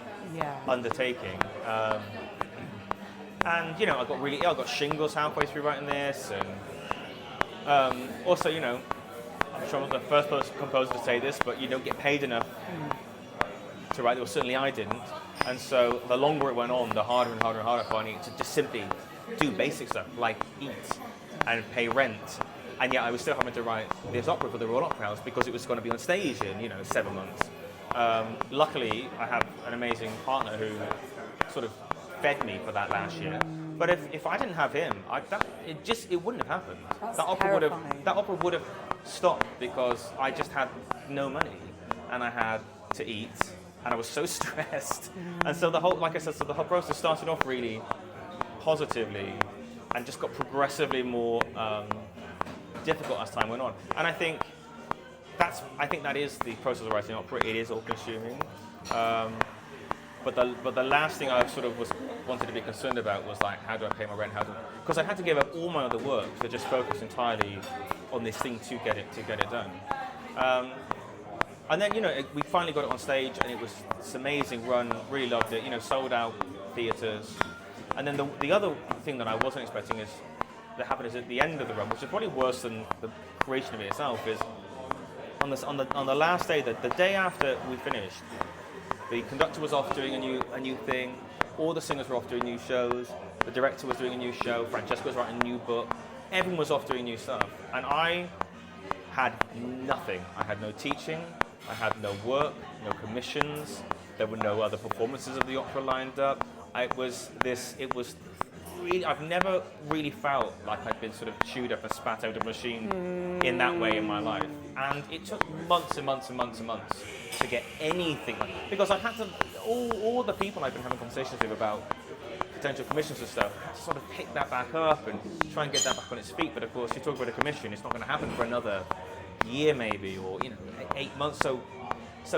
undertaking. And you know, I got shingles halfway through writing this, and also, you know, I'm sure I'm not the first composer to say this, but you don't get paid enough to write, or certainly I didn't. And so the longer it went on, the harder and harder and harder finding it to just simply do basic stuff like eat and pay rent. And yet I was still having to write this opera for the Royal Opera House because it was going to be on stage in, you know, 7 months. Luckily, I have an amazing partner who sort of fed me for that last year. But if I didn't have him, it wouldn't have happened. That's that opera would have stopped because I just had no money and I had to eat and I was so stressed. And so the whole process started off really positively and just got progressively more difficult as time went on. And I think that is the process of writing opera. It is all consuming. But the last thing I sort of wanted to be concerned about was like, how do I pay my rent? Because I had to give up all my other work to just focus entirely on this thing to get it done. And then, you know, we finally got it on stage, and it was this amazing run. Really loved it. You know, sold out theatres. And then the other thing that I wasn't expecting that happened is at the end of the run, which is probably worse than the creation of it itself, is on the last day, the day after we finished. The conductor was off doing a new thing. All the singers were off doing new shows. The director was doing a new show. Francesca was writing a new book. Everyone was off doing new stuff. And I had nothing. I had no teaching. I had no work, no commissions. There were no other performances of the opera lined up. It was really, I've never really felt like I'd been sort of chewed up and spat out of a machine in that way in my life. And it took months and months and months and months to get anything, because I had to, all the people I've been having conversations with about potential commissions and stuff, I had to sort of pick that back up and try and get that back on its feet. But of course, you talk about a commission, it's not going to happen for another year maybe, or 8 months. So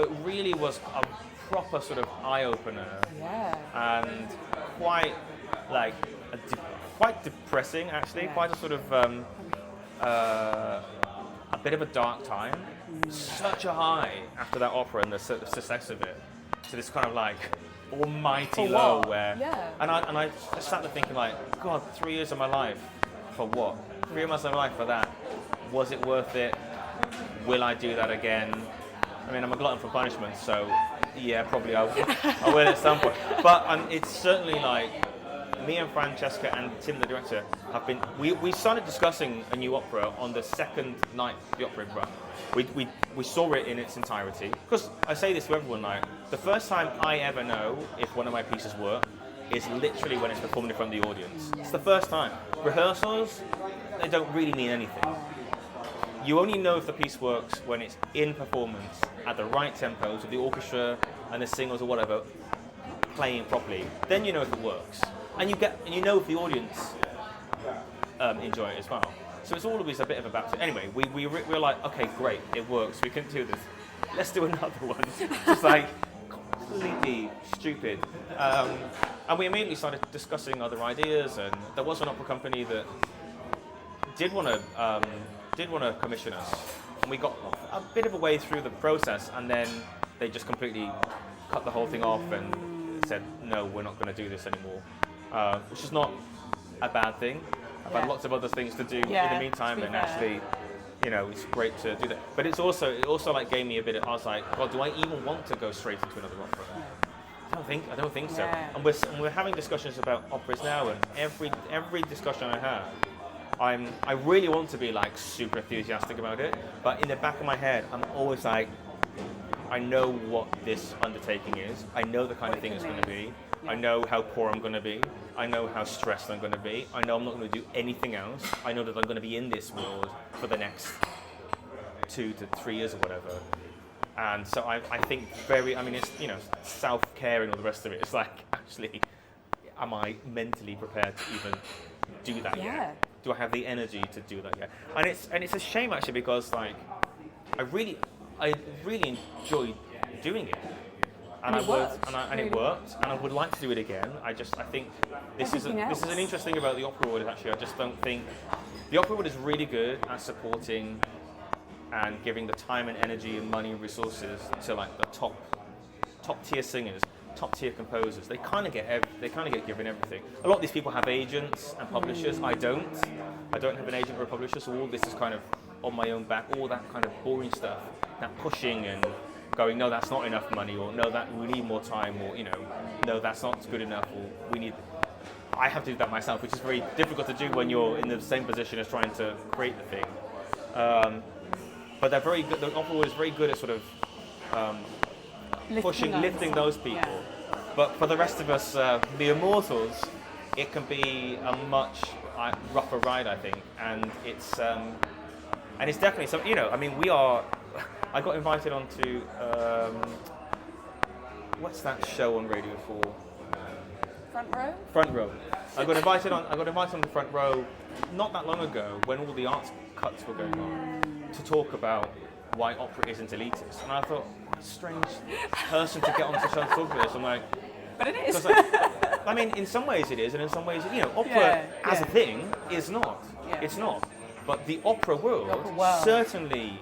it really was a proper sort of eye-opener, and quite like quite depressing actually, quite a sort of a bit of a dark time. Such a high after that opera and the success of it, to this kind of like almighty low where, and I sat there thinking like, God, 3 years of my life for what? 3 months of my life for that? Was it worth it? Will I do that again? I mean, I'm a glutton for punishment, so yeah, probably I will at some point. But it's certainly like, me and Francesca and Tim, the director, have been. We started discussing a new opera on the second night the opera had run. We saw it in its entirety. Because I say this to everyone, like, the first time I ever know if one of my pieces work is literally when it's performed in front of the audience. It's the first time. Rehearsals, they don't really mean anything. You only know if the piece works when it's in performance at the right tempos with the orchestra and the singers or whatever playing properly. Then you know if it works. And you know if the audience enjoy it as well. So it's always a bit of a baptism. Anyway, we were like, okay, great, it works. We can do this. Let's do another one. Just like completely stupid. And we immediately started discussing other ideas. And there was an opera company that did want to commission us. And we got a bit of a way through the process, and then they just completely cut the whole thing off and said, no, we're not going to do this anymore. Which is not a bad thing. I've had lots of other things to do in the meantime, and actually, it's great to do that. But it also like gave me a bit of, I was like, God, do I even want to go straight into another opera? I don't think so. And we're having discussions about operas now, and every discussion I have, I really want to be like super enthusiastic about it, but in the back of my head, I'm always like, I know what this undertaking is. I know the kind of thing it's going to be. I know how poor I'm going to be. I know how stressed I'm going to be. I know I'm not going to do anything else. I know that I'm going to be in this world for the next 2 to 3 years or whatever. And so I think it's, self-care and all the rest of it. It's like, actually, am I mentally prepared to even do that yet? Do I have the energy to do that yet? And it's a shame, actually, because, like, I really enjoyed doing it. And it worked, and I would like to do it again. I think this is an interesting thing about the opera world. Actually, I just don't think the opera world is really good at supporting and giving the time and energy and money and resources to like the top tier singers, top tier composers. They kind of get given everything. A lot of these people have agents and publishers. I don't have an agent or a publisher, so all this is kind of on my own back. All that kind of boring stuff, that pushing and going, no, that's not enough money, or no, that we need more time, or no, that's not good enough, or we need. I have to do that myself, which is very difficult to do when you're in the same position as trying to create the thing. But they're very good. The opera is very good at sort of lifting those people. Yeah. But for the rest of us, the immortals, it can be a much rougher ride, I think, and it's definitely some. We are. I got invited onto what's that show on Radio 4? Front Row. Front Row. I got invited on the Front Row not that long ago when all the arts cuts were going on to talk about why opera isn't elitist, and I thought, strange person to get on the show to talk about this. I'm like, but it is. In some ways it is, and in some ways, opera as a thing is not. Yeah. It's not. But the opera world certainly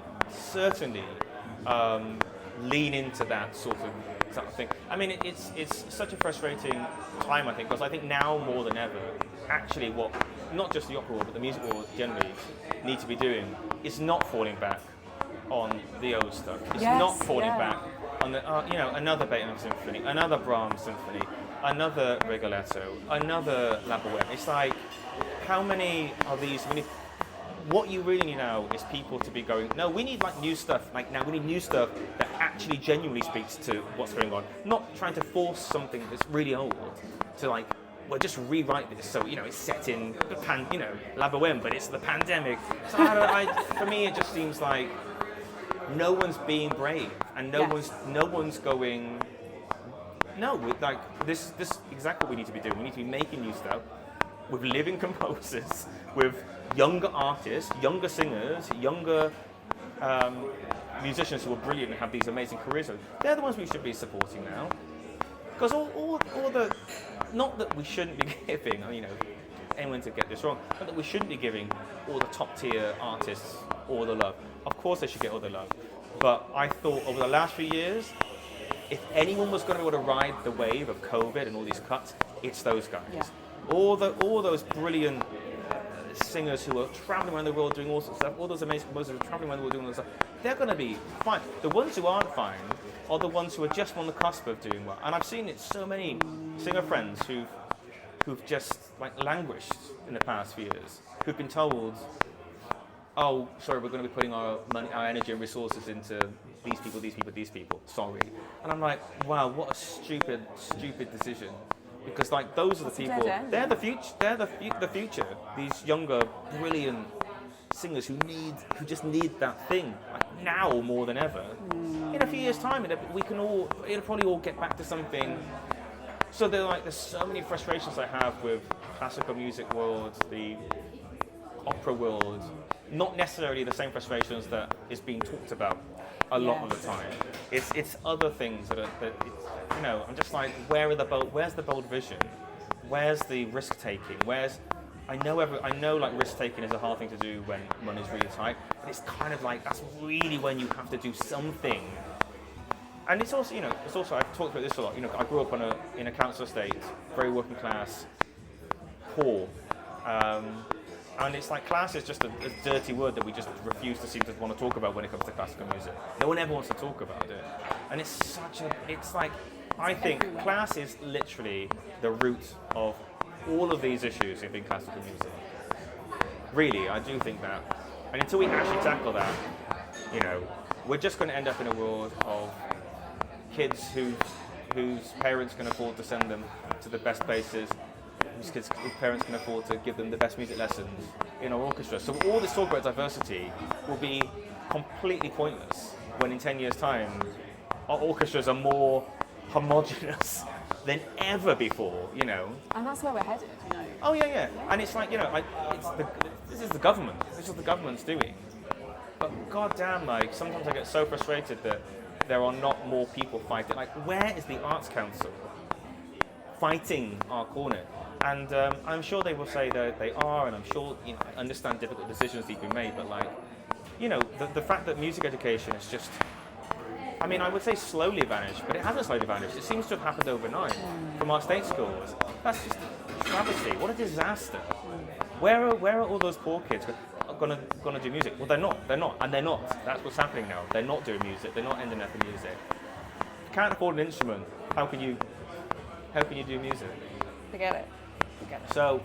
lean into that sort of thing. It's such a frustrating time, I think, because I think now more than ever, actually, what not just the opera world but the music world generally need to be doing is not falling back on the old stuff. It's not falling back on the another Beethoven symphony, another Brahms symphony, another Rigoletto, another La Boheme. It's like, how many of these? What you really need now is people to be going, no, we need new stuff. We need new stuff that actually genuinely speaks to what's going on. Not trying to force something that's really old to just rewrite this so it's set in the La Boheme, but it's the pandemic. So for me, it just seems like no one's being brave, and no one's going. No, this is exactly what we need to be doing. We need to be making new stuff with living composers, with younger artists, younger singers, younger musicians who are brilliant and have these amazing careers. They're the ones we should be supporting now. Because all the, not that we shouldn't be giving, anyone to get this wrong, but that we shouldn't be giving all the top tier artists all the love. Of course they should get all the love. But I thought over the last few years, if anyone was going to be able to ride the wave of COVID and all these cuts, it's those guys. Yeah. All those brilliant singers who are traveling around the world doing all sorts of stuff, all those amazing composers who are traveling around the world doing all this stuff, they're going to be fine. The ones who aren't fine are the ones who are just on the cusp of doing well. And I've seen it so many singer friends who've just languished in the past few years, who've been told, oh, sorry, we're going to be putting our money, our energy and resources into these people, sorry. And I'm like, wow, what a stupid decision. Because those are the people, they're the future. These younger, brilliant singers who just need that thing now more than ever. In a few years' time, it'll probably all get back to something. So there's so many frustrations I have with classical music world, the opera world. Not necessarily the same frustrations that is being talked about a lot of the time. It's other things that I'm just like, where's the bold vision? Where's the risk taking? I know risk taking is a hard thing to do when money's really tight, but it's kind of that's really when you have to do something. And it's also I've talked about this a lot. I grew up in a council estate, very working class, poor. And it's class is just a dirty word that we just refuse to seem to want to talk about when it comes to classical music. No one ever wants to talk about it. And I think class is literally the root of all of these issues in classical music. Really, I do think that. And until we actually tackle that, we're just going to end up in a world of kids whose parents can afford to send them to the best places, whose parents can afford to give them the best music lessons in our orchestra. So all this talk about diversity will be completely pointless when in 10 years' time our orchestras are more homogenous than ever before, And that's where we're headed, Oh yeah. And it's like, this is the government. This is what the government's doing. But goddamn, sometimes I get so frustrated that there are not more people fighting. Like, where is the Arts Council fighting our corner? And I'm sure they will say that they are, and I'm sure I understand difficult decisions need to be made. But the fact that music education is just, I would say slowly vanished, but it hasn't slowly vanished. It seems to have happened overnight from our state schools. That's just a travesty. What a disaster. Where are all those poor kids gonna do music? Well, they're not, and they're not. That's what's happening now. They're not doing music. They're not ending up in music. If you can't afford an instrument, how can you do music? Forget it. So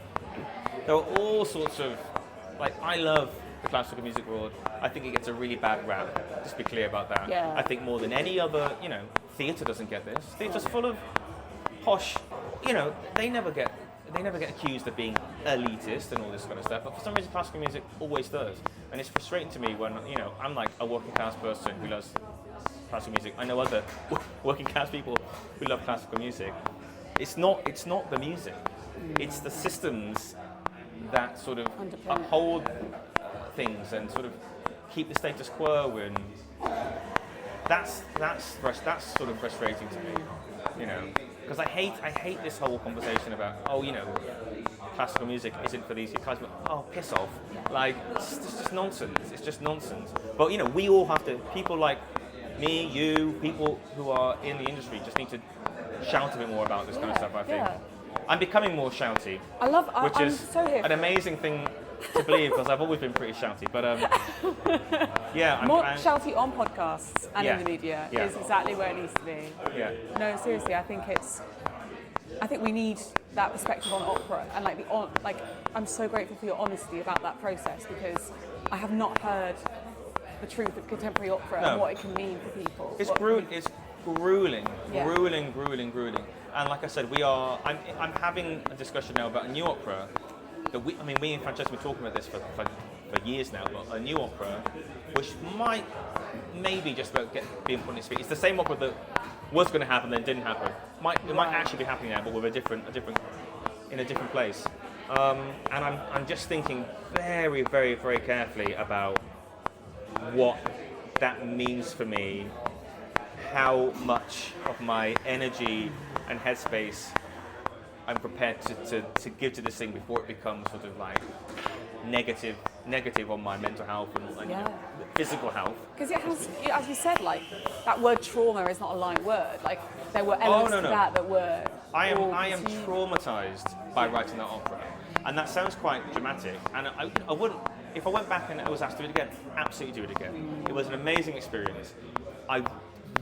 there are all sorts of, I love the classical music world. I think it gets a really bad rap. Just be clear about that. Yeah. I think more than any other, theatre doesn't get this. Theatre's full of posh, they never get accused of being elitist and all this kind of stuff, but for some reason classical music always does. And it's frustrating to me when, I'm like a working class person who loves classical music. I know other working class people who love classical music. It's not the music. It's the systems that sort of uphold things and sort of keep the status quo, and that's sort of frustrating to me, because I hate this whole conversation about classical music isn't for these guys, but piss off, it's just nonsense. It's just nonsense. But we all have to. People like me, you, people who are in the industry just need to shout a bit more about this kind of stuff. I think I'm becoming more shouty, which is an amazing thing to believe, because I've always been pretty shouty, but I'm shouty on podcasts and in the media is exactly where it needs to be. No, seriously, I think we need that perspective on opera, and I'm so grateful for your honesty about that process, because I have not heard the truth of contemporary opera and what it can mean for people. It's grueling, and like I said, I'm having a discussion now about a new opera. Me and Francesca were talking about this for years now, but a new opera, which might maybe just about being put on its feet. It's the same opera that was going to happen, then didn't happen. It might actually be happening now, but with in a different place. And I'm just thinking very, very, very carefully about what that means for me, how much of my energy and headspace I'm prepared to give to this thing before it becomes sort of like negative on my mental health and physical health. Because it has, as you said, that word trauma is not a light word. There were elements to that were. I am traumatized by writing that opera, and that sounds quite dramatic. And I wouldn't, if I went back and I was asked to do it again, absolutely do it again. It was an amazing experience. I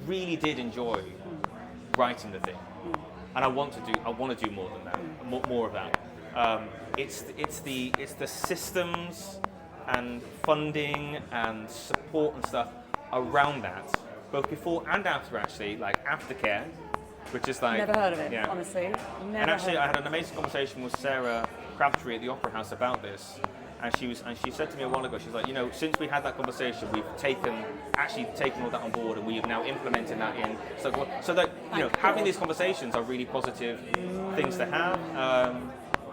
really did enjoy writing the thing. And I want to do more than that, more of that. It's the systems and funding and support and stuff around that, both before and after. Actually, aftercare, which is never heard of it, honestly. And actually, I had an amazing conversation with Sarah Crabtree at the Opera House about this. And she said to me a while ago, she's like, since we had that conversation, we've taken all that on board, and we have now implemented that in. So that having these conversations are really positive things to have.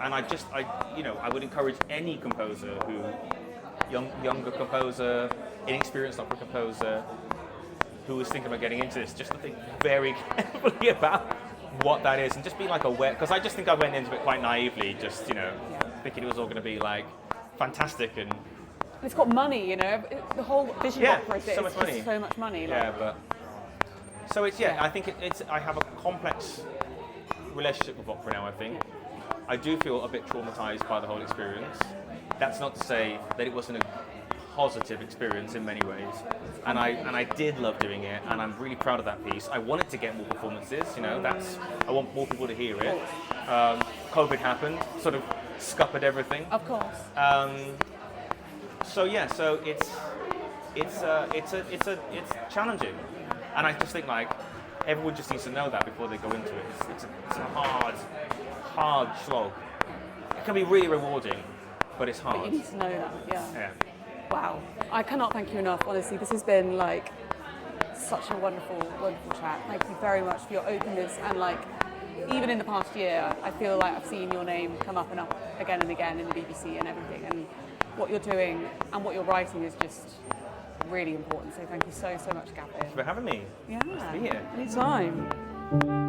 And I would encourage any composer younger composer, inexperienced opera composer, who is thinking about getting into this, just to think very carefully about what that is, and just be aware. Because I just think I went into it quite naively, just thinking it was all going to be fantastic, and it's got money, the whole vision of opera is so much money. So much money. So it's I think it's I have a complex relationship with opera now. I think I do feel a bit traumatized by the whole experience. That's not to say that it wasn't a positive experience in many ways, and I did love doing it, and I'm really proud of that piece. I wanted to get more performances, I want more people to hear it. COVID happened, sort of scuppered everything. Of course. So it's challenging, and I just think like everyone just needs to know that before they go into it. It's a hard slog. It can be really rewarding, but it's hard. But you need to know that, Yeah. Wow, I cannot thank you enough. Honestly, this has been like such a wonderful, wonderful chat. Thank you very much for your openness, and like even in the past year, I feel like I've seen your name come up and up again and again in the BBC and everything. And what you're doing and what you're writing is just really important. So thank you so much, Gavin. Thanks for having me. Yeah. Nice to be here. Anytime.